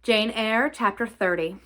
Jane Eyre, Chapter 30.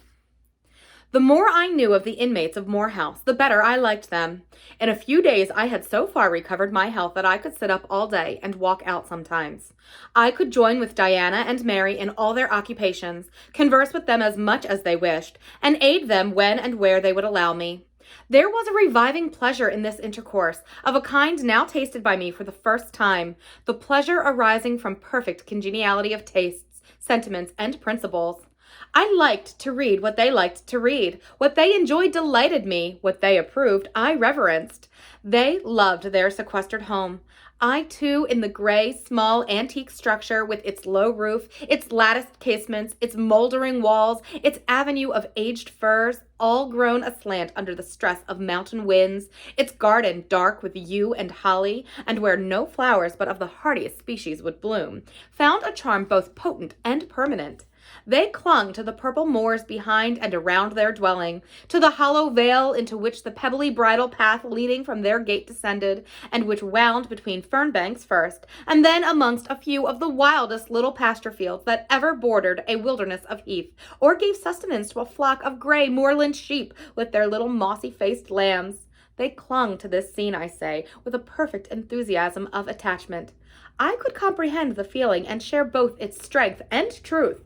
The more I knew of the inmates of Moor House, the better I liked them. In a few days I had so far recovered my health that I could sit up all day and walk out sometimes. I could join with Diana and Mary in all their occupations, converse with them as much as they wished, and aid them when and where they would allow me. There was a reviving pleasure in this intercourse, of a kind now tasted by me for the first time, the pleasure arising from perfect congeniality of tastes, sentiments, and principles. I liked to read what they liked to read. What they enjoyed delighted me. What they approved, I reverenced. They loved their sequestered home. I, too, in the gray, small, antique structure with its low roof, its latticed casements, its moldering walls, its avenue of aged firs, all grown aslant under the stress of mountain winds, its garden dark with yew and holly, and where no flowers but of the hardiest species would bloom, found a charm both potent and permanent. They clung to the purple moors behind and around their dwelling, to the hollow vale into which the pebbly bridle path leading from their gate descended, and which wound between fern banks first, and then amongst a few of the wildest little pasture fields that ever bordered a wilderness of heath, or gave sustenance to a flock of gray moorland sheep with their little mossy-faced lambs. They clung to this scene, I say, with a perfect enthusiasm of attachment. I could comprehend the feeling and share both its strength and truth.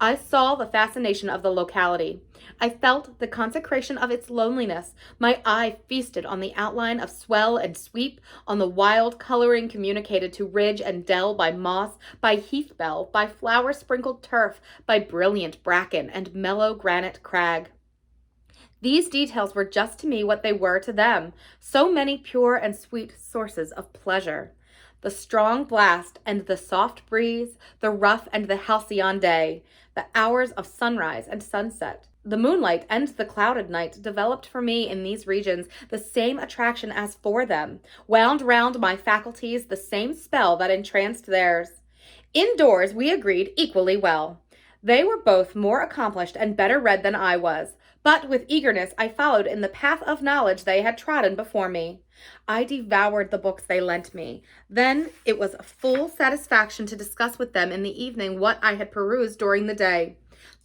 I saw the fascination of the locality. I felt the consecration of its loneliness. My eye feasted on the outline of swell and sweep, on the wild coloring communicated to ridge and dell by moss, by heath bell, by flower-sprinkled turf, by brilliant bracken and mellow granite crag. These details were just to me what they were to them, so many pure and sweet sources of pleasure. The strong blast and the soft breeze, the rough and the halcyon day, the hours of sunrise and sunset, the moonlight and the clouded night developed for me in these regions the same attraction as for them, wound round my faculties the same spell that entranced theirs. Indoors we agreed equally well. They were both more accomplished and better read than I was, but with eagerness I followed in the path of knowledge they had trodden before me. I devoured the books they lent me. Then it was a full satisfaction to discuss with them in the evening what I had perused during the day.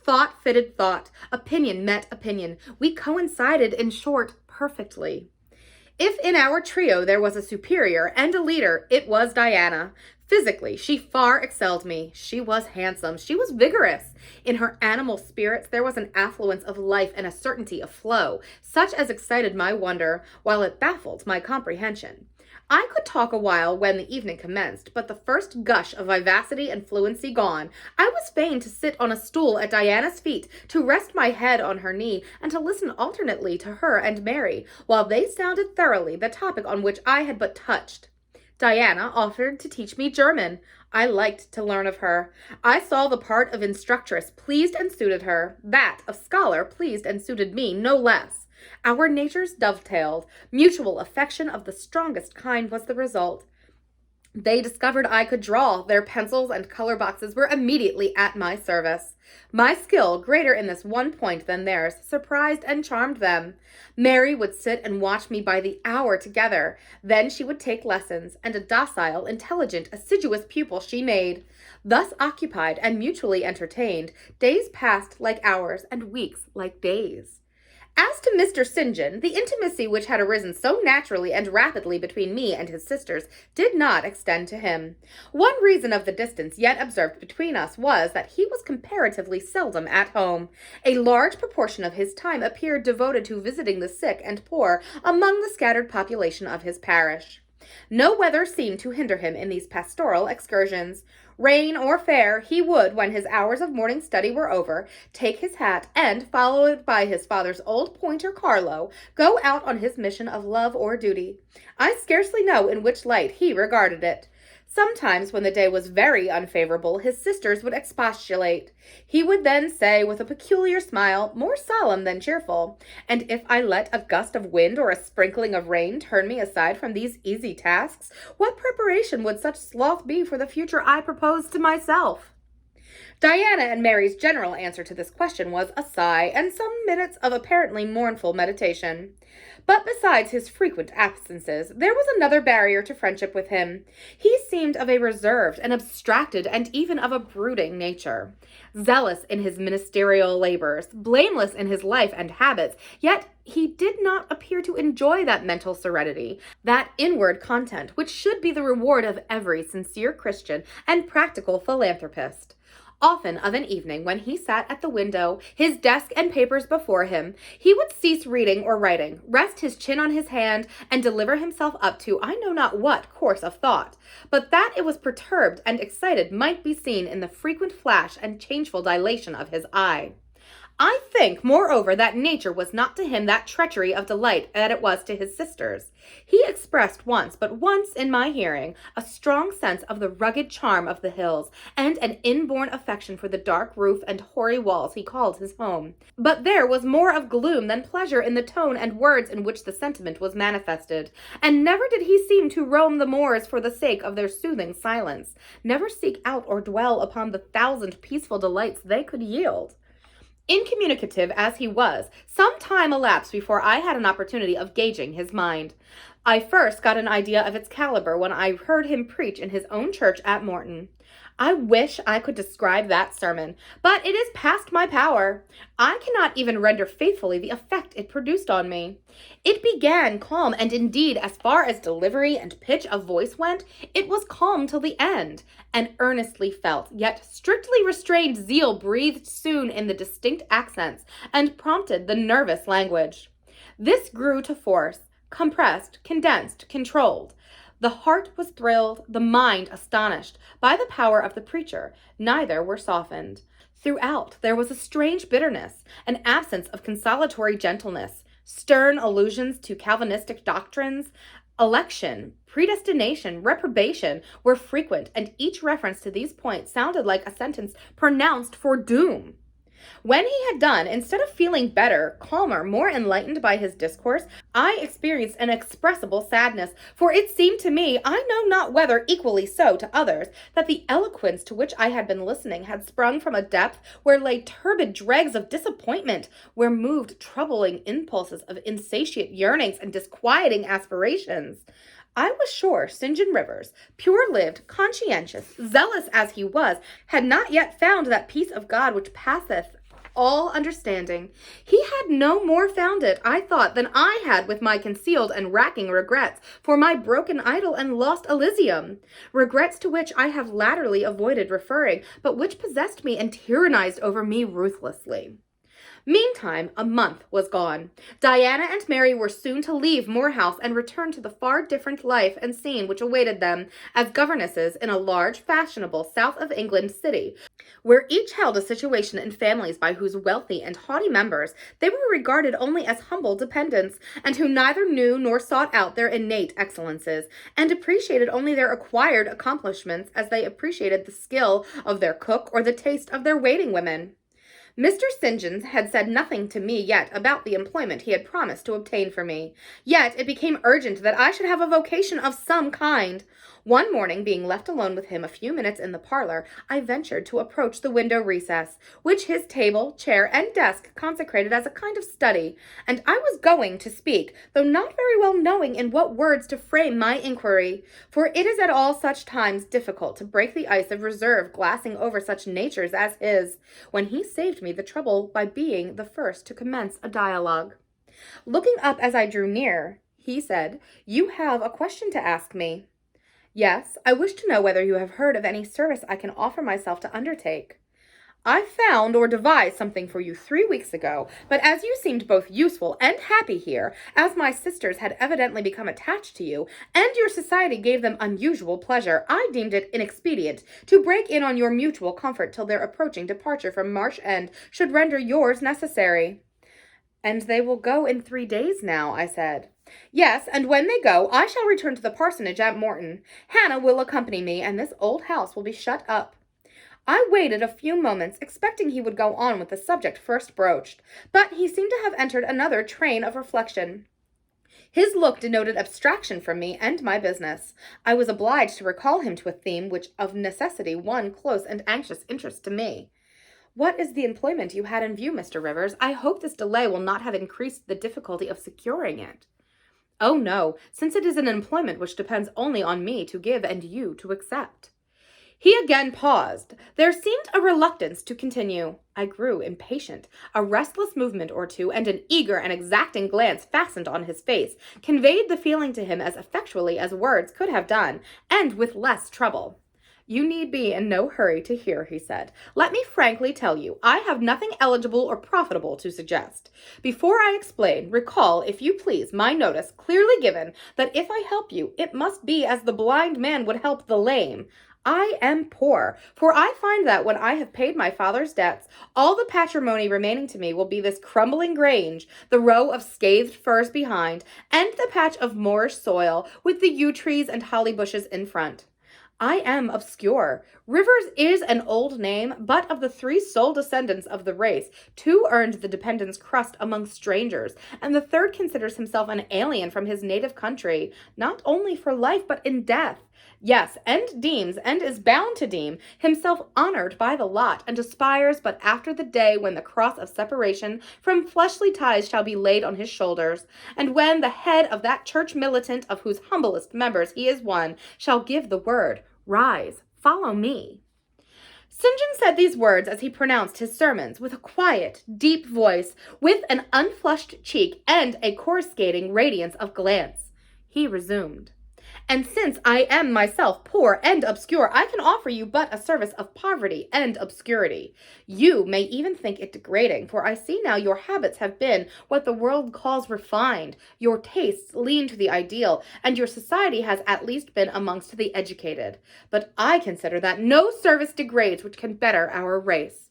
Thought fitted thought, opinion met opinion. We coincided, in short, perfectly. If in our trio there was a superior and a leader, it was Diana. Physically, she far excelled me. She was handsome. She was vigorous. In her animal spirits, there was an affluence of life and a certainty of flow, such as excited my wonder, while it baffled my comprehension. I could talk a while when the evening commenced, but the first gush of vivacity and fluency gone, I was fain to sit on a stool at Diana's feet, to rest my head on her knee, and to listen alternately to her and Mary, while they sounded thoroughly the topic on which I had but touched. Diana offered to teach me German. I liked to learn of her. I saw the part of instructress pleased and suited her. That of scholar pleased and suited me no less. Our natures dovetailed. Mutual affection of the strongest kind was the result. They discovered I could draw. Their pencils and color boxes were immediately at my service. My skill, greater in this one point than theirs, surprised and charmed them. Mary would sit and watch me by the hour together. Then she would take lessons, and a docile, intelligent, assiduous pupil she made. Thus occupied and mutually entertained, days passed like hours, and weeks like days. As to Mr. St. John, the intimacy which had arisen so naturally and rapidly between me and his sisters did not extend to him. One reason of the distance yet observed between us was that he was comparatively seldom at home. A large proportion of his time appeared devoted to visiting the sick and poor among the scattered population of his parish. No weather seemed to hinder him in these pastoral excursions. Rain or fair, he would, when his hours of morning study were over, take his hat and, followed by his father's old pointer Carlo, go out on his mission of love or duty. I scarcely know in which light he regarded it. Sometimes, when the day was very unfavorable, his sisters would expostulate. He would then say, with a peculiar smile, more solemn than cheerful, "And if I let a gust of wind or a sprinkling of rain turn me aside from these easy tasks, what preparation would such sloth be for the future I propose to myself?" Diana and Mary's general answer to this question was a sigh and some minutes of apparently mournful meditation. But besides his frequent absences, there was another barrier to friendship with him. He seemed of a reserved and abstracted and even of a brooding nature. Zealous in his ministerial labors, blameless in his life and habits, yet he did not appear to enjoy that mental serenity, that inward content which should be the reward of every sincere Christian and practical philanthropist. Often of an evening, when he sat at the window, his desk and papers before him, he would cease reading or writing, rest his chin on his hand, and deliver himself up to I know not what course of thought, but that it was perturbed and excited might be seen in the frequent flash and changeful dilation of his eye. I think, moreover, that nature was not to him that treachery of delight that it was to his sisters. He expressed but once in my hearing, a strong sense of the rugged charm of the hills, and an inborn affection for the dark roof and hoary walls he called his home. But there was more of gloom than pleasure in the tone and words in which the sentiment was manifested, and never did he seem to roam the moors for the sake of their soothing silence, never seek out or dwell upon the thousand peaceful delights they could yield. Incommunicative as he was, some time elapsed before I had an opportunity of gauging his mind. I first got an idea of its caliber when I heard him preach in his own church at Morton. I wish I could describe that sermon, but it is past my power. I cannot even render faithfully the effect it produced on me. It began calm, and indeed, as far as delivery and pitch of voice went, it was calm till the end. An earnestly felt, yet strictly restrained zeal breathed soon in the distinct accents, and prompted the nervous language. This grew to force, compressed, condensed, controlled. The heart was thrilled, the mind astonished, by the power of the preacher. Neither were softened. Throughout there was a strange bitterness, an absence of consolatory gentleness, stern allusions to Calvinistic doctrines. Election, predestination, reprobation were frequent, and each reference to these points sounded like a sentence pronounced for doom. When he had done, instead of feeling better, calmer, more enlightened by his discourse, I experienced an inexpressible sadness, for it seemed to me, I know not whether equally so to others, that the eloquence to which I had been listening had sprung from a depth where lay turbid dregs of disappointment, where moved troubling impulses of insatiate yearnings and disquieting aspirations. I was sure St. John Rivers, pure-lived, conscientious, zealous as he was, had not yet found that peace of God which passeth all understanding. He had no more found it, I thought, than I had with my concealed and racking regrets for my broken idol and lost Elysium, regrets to which I have latterly avoided referring, but which possessed me and tyrannized over me ruthlessly. Meantime, a month was gone. Diana and Mary were soon to leave Moor House and return to the far different life and scene which awaited them as governesses in a large, fashionable, south of England city, where each held a situation in families by whose wealthy and haughty members they were regarded only as humble dependents, and who neither knew nor sought out their innate excellences, and appreciated only their acquired accomplishments as they appreciated the skill of their cook or the taste of their waiting women. Mr. St. John's had said nothing to me yet about the employment he had promised to obtain for me, yet it became urgent that I should have a vocation of some kind. One morning, being left alone with him a few minutes in the parlor, I ventured to approach the window recess, which his table, chair, and desk consecrated as a kind of study, and I was going to speak, though not very well knowing in what words to frame my inquiry, for it is at all such times difficult to break the ice of reserve glassing over such natures as his, when he saved me the trouble by being the first to commence a dialogue. Looking up as I drew near, he said, "You have a question to ask me." "Yes, I wish to know whether you have heard of any service I can offer myself to undertake." "I found or devised something for you 3 weeks ago, but as you seemed both useful and happy here, as my sisters had evidently become attached to you, and your society gave them unusual pleasure, I deemed it inexpedient to break in on your mutual comfort till their approaching departure from Marsh End should render yours necessary." "And they will go in 3 days now," I said. "Yes, and when they go, I shall return to the parsonage at Morton. Hannah will accompany me, and this old house will be shut up." I waited a few moments, expecting he would go on with the subject first broached, but he seemed to have entered another train of reflection. His look denoted abstraction from me and my business. I was obliged to recall him to a theme which of necessity won close and anxious interest to me. "What is the employment you had in view, Mr. Rivers? I hope this delay will not have increased the difficulty of securing it." Oh no, since it is an employment which depends only on me to give and you to accept. He again paused. There seemed a reluctance to continue. I grew impatient. A restless movement or two, and an eager and exacting glance fastened on his face, conveyed the feeling to him as effectually as words could have done, and with less trouble. You need be in no hurry to hear, he said. Let me frankly tell you, I have nothing eligible or profitable to suggest. Before I explain, recall, if you please, my notice clearly given that if I help you, it must be as the blind man would help the lame. I am poor, for I find that when I have paid my father's debts, all the patrimony remaining to me will be this crumbling grange, the row of scathed firs behind, and the patch of moorish soil with the yew trees and holly bushes in front. I am obscure. Rivers is an old name, but of the 3 sole descendants of the race, 2 earned the dependent's crust among strangers, and the 3rd considers himself an alien from his native country, not only for life, but in death. Yes, and deems, and is bound to deem, himself honored by the lot, and aspires but after the day when the cross of separation from fleshly ties shall be laid on his shoulders, and when the head of that church militant of whose humblest members he is one shall give the word, Rise, follow me. St. John said these words as he pronounced his sermons, with a quiet, deep voice, with an unflushed cheek, and a coruscating radiance of glance. He resumed. And since I am myself poor and obscure, I can offer you but a service of poverty and obscurity. You may even think it degrading, for I see now your habits have been what the world calls refined, your tastes lean to the ideal, and your society has at least been amongst the educated. But I consider that no service degrades which can better our race.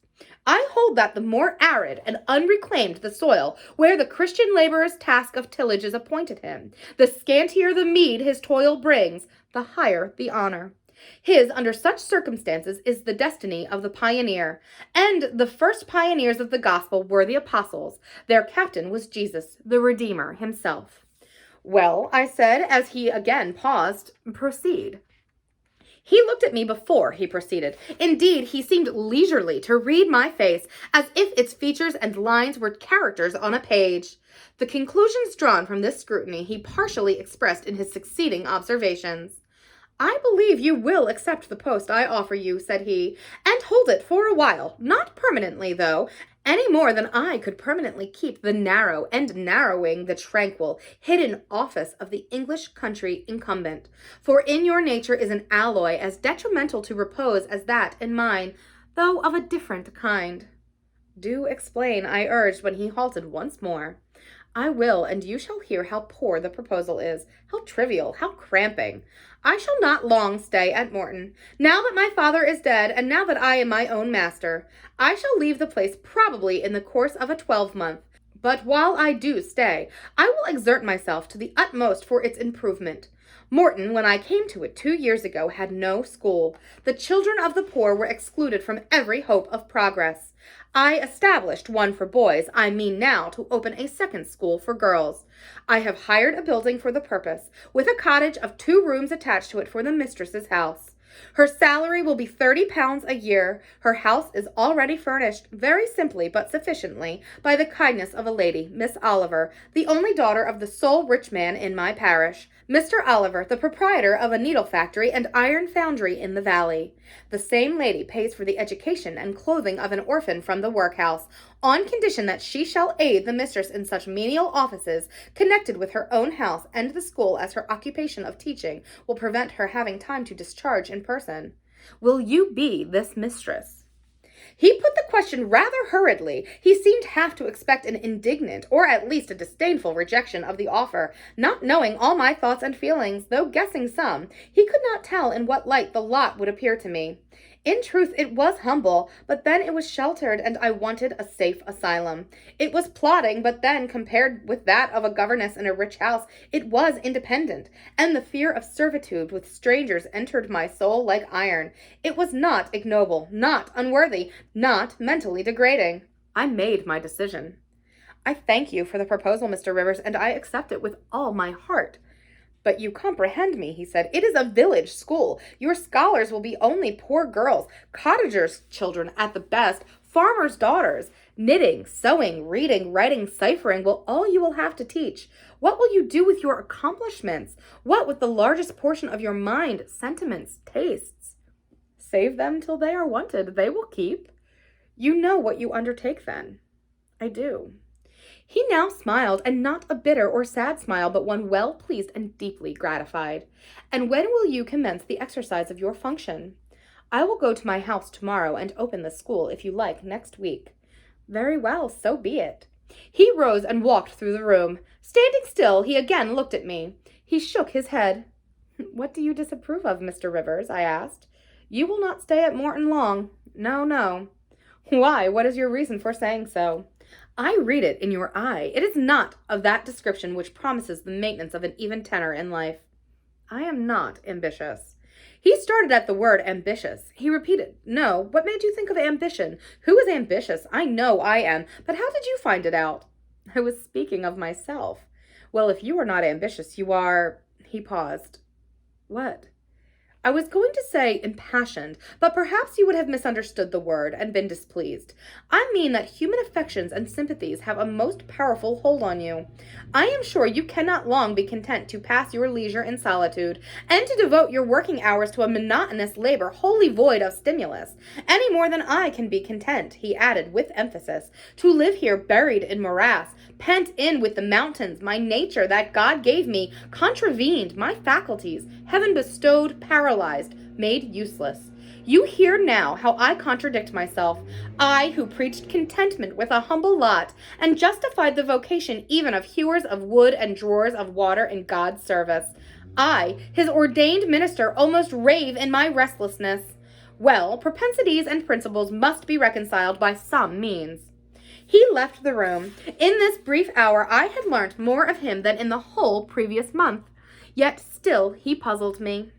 I hold that the more arid and unreclaimed the soil where the Christian laborer's task of tillage is appointed him, the scantier the meed his toil brings, the higher the honor. His, under such circumstances, is the destiny of the pioneer, and the first pioneers of the gospel were the apostles. Their captain was Jesus, the Redeemer himself. Well, I said, as he again paused, proceed. He looked at me before he proceeded. Indeed, he seemed leisurely to read my face, as if its features and lines were characters on a page. The conclusions drawn from this scrutiny he partially expressed in his succeeding observations. I believe you will accept the post I offer you, said he, and hold it for a while, not permanently, though, any more than I could permanently keep the narrow and narrowing the tranquil, hidden office of the English country incumbent. For in your nature is an alloy as detrimental to repose as that in mine, though of a different kind. Do explain, I urged when he halted once more. I will, and you shall hear how poor the proposal is, how trivial, how cramping. I shall not long stay at Morton. Now that my father is dead, and now that I am my own master, I shall leave the place probably in the course of a 12-month. But while I do stay, I will exert myself to the utmost for its improvement. Morton, when I came to it 2 years ago, had no school. The children of the poor were excluded from every hope of progress. I established one for boys. I mean now to open a second school for girls. I have hired a building for the purpose, with a cottage of 2 rooms attached to it for the mistress's house. Her salary will be £30 a year. Her house is already furnished, very simply but sufficiently, by the kindness of a lady, Miss Oliver, the only daughter of the sole rich man in my parish, Mr. Oliver, the proprietor of a needle factory and iron foundry in the valley. The same lady pays for the education and clothing of an orphan from the workhouse, on condition that she shall aid the mistress in such menial offices connected with her own house and the school as her occupation of teaching will prevent her having time to discharge in person. Will you be this mistress? He put the question rather hurriedly. He seemed half to expect an indignant, or at least a disdainful rejection of the offer. Not knowing all my thoughts and feelings, though guessing some, he could not tell in what light the lot would appear to me. In truth, it was humble, but then it was sheltered, and I wanted a safe asylum. It was plodding, but then, compared with that of a governess in a rich house, it was independent, and the fear of servitude with strangers entered my soul like iron. It was not ignoble, not unworthy, not mentally degrading. I made my decision. I thank you for the proposal, Mr. Rivers, and I accept it with all my heart. But you comprehend me, he said. It is a village school. Your scholars will be only poor girls, cottagers' children at the best, farmers' daughters. Knitting, sewing, reading, writing, ciphering will all you will have to teach. What will you do with your accomplishments? What with the largest portion of your mind, sentiments, tastes? Save them till they are wanted. They will keep. You know what you undertake then. I do. He now smiled, and not a bitter or sad smile, but one well-pleased and deeply gratified. And when will you commence the exercise of your function? I will go to my house tomorrow and open the school, if you like, next week. Very well, so be it. He rose and walked through the room. Standing still, he again looked at me. He shook his head. What do you disapprove of, Mr. Rivers? I asked. You will not stay at Morton long. No, no. Why, what is your reason for saying so? I read it in your eye. It is not of that description which promises the maintenance of an even tenor in life. I am not ambitious. He started at the word ambitious. He repeated, No, what made you think of ambition? Who is ambitious? I know I am, but how did you find it out? I was speaking of myself. Well, if you are not ambitious, you are... He paused. What? I was going to say impassioned, but perhaps you would have misunderstood the word and been displeased. I mean that human affections and sympathies have a most powerful hold on you. I am sure you cannot long be content to pass your leisure in solitude, and to devote your working hours to a monotonous labor wholly void of stimulus, any more than I can be content, he added with emphasis, to live here buried in morass, pent in with the mountains, my nature that God gave me, contravened, my faculties, heaven bestowed, paralyzed, made useless. You hear now how I contradict myself, I who preached contentment with a humble lot, and justified the vocation even of hewers of wood and drawers of water in God's service. I, his ordained minister, almost rave in my restlessness. Well, propensities and principles must be reconciled by some means. He left the room. In this brief hour I had learnt more of him than in the whole previous month. Yet still he puzzled me.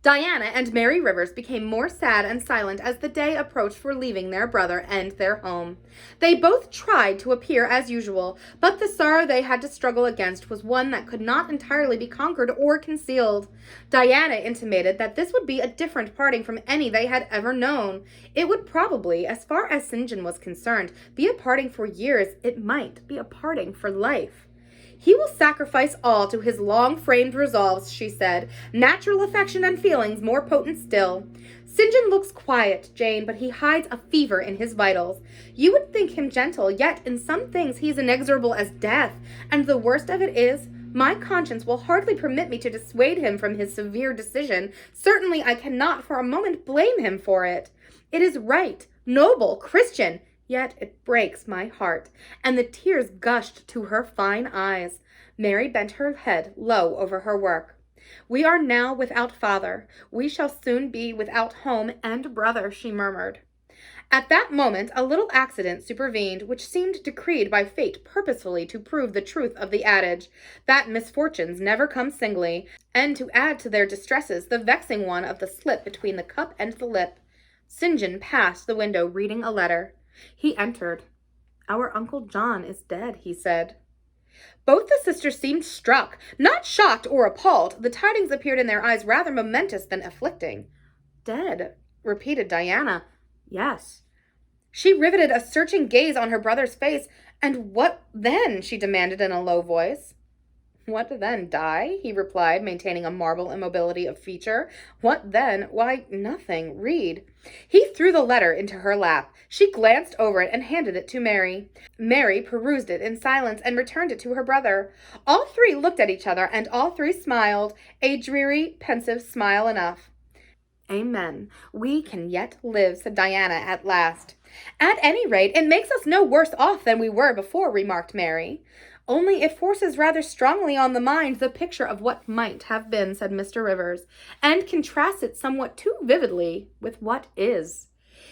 Diana and Mary Rivers became more sad and silent as the day approached for leaving their brother and their home. They both tried to appear as usual, but the sorrow they had to struggle against was one that could not entirely be conquered or concealed. Diana intimated that this would be a different parting from any they had ever known. It would probably, as far as St. John was concerned, be a parting for years. It might be a parting for life. He will sacrifice all to his long-framed resolves, she said, natural affection and feelings more potent still. St. John looks quiet, Jane, but he hides a fever in his vitals. You would think him gentle, yet in some things he is inexorable as death, and the worst of it is, my conscience will hardly permit me to dissuade him from his severe decision. Certainly I cannot for a moment blame him for it. It is right, noble, Christian, yet it breaks my heart, and the tears gushed to her fine eyes. Mary bent her head low over her work. We are now without father. We shall soon be without home and brother, she murmured. At that moment a little accident supervened, which seemed decreed by fate purposefully to prove the truth of the adage, that misfortunes never come singly, and to add to their distresses the vexing one of the slip between the cup and the lip. St. John passed the window reading a letter. He entered. Our Uncle John is dead, he said. Both the sisters seemed struck, not shocked or appalled. The tidings appeared in their eyes rather momentous than afflicting. Dead, repeated Diana. Yes. She riveted a searching gaze on her brother's face. And what then? She demanded in a low voice. What then, die? He replied, maintaining a marble immobility of feature. What then? Why, nothing. Read. He threw the letter into her lap. She glanced over it and handed it to Mary. Mary perused it in silence and returned it to her brother. All three looked at each other, and all three smiled, a dreary, pensive smile enough. Amen. We can yet live, said Diana at last. At any rate, it makes us no worse off than we were before, remarked Mary. Only it forces rather strongly on the mind the picture of what might have been, said Mr. Rivers, and contrasts it somewhat too vividly with what is.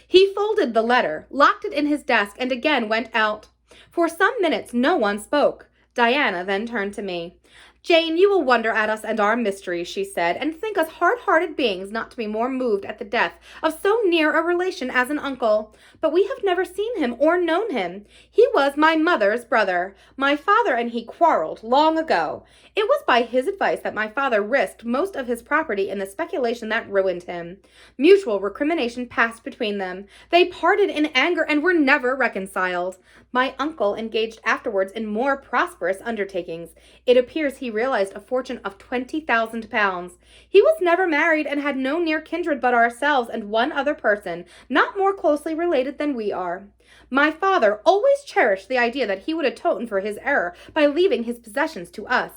He folded the letter, locked it in his desk, and again went out. For some minutes no one spoke. Diana then turned to me. Jane, you will wonder at us and our mysteries, she said, and think us hard-hearted beings not to be more moved at the death of so near a relation as an uncle. But we have never seen him or known him. He was my mother's brother. My father and he quarreled long ago. It was by his advice that my father risked most of his property in the speculation that ruined him. Mutual recrimination passed between them. They parted in anger and were never reconciled. My uncle engaged afterwards in more prosperous undertakings. It appears he realized a fortune of £20,000. He was never married and had no near kindred but ourselves and one other person, not more closely related than we are. My father always cherished the idea that he would atone for his error by leaving his possessions to us.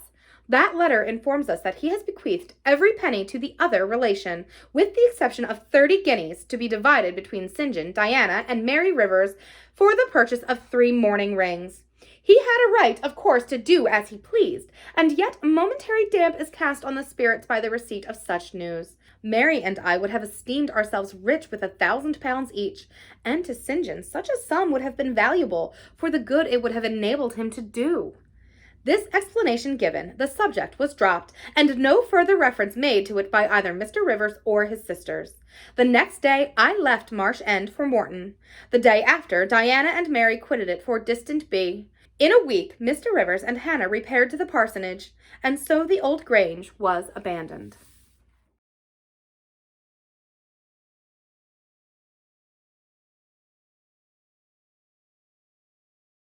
That letter informs us that he has bequeathed every penny to the other relation, with the exception of 30 guineas to be divided between St. John, Diana, and Mary Rivers for the purchase of 3 mourning rings. He had a right, of course, to do as he pleased, and yet a momentary damp is cast on the spirits by the receipt of such news. Mary and I would have esteemed ourselves rich with £1,000 each, and to St. John such a sum would have been valuable for the good it would have enabled him to do. This explanation given, the subject was dropped, and no further reference made to it by either Mr. Rivers or his sisters. The next day I left Marsh End for Morton. The day after, Diana and Mary quitted it for distant B. In a week, Mr. Rivers and Hannah repaired to the parsonage, and so the old Grange was abandoned.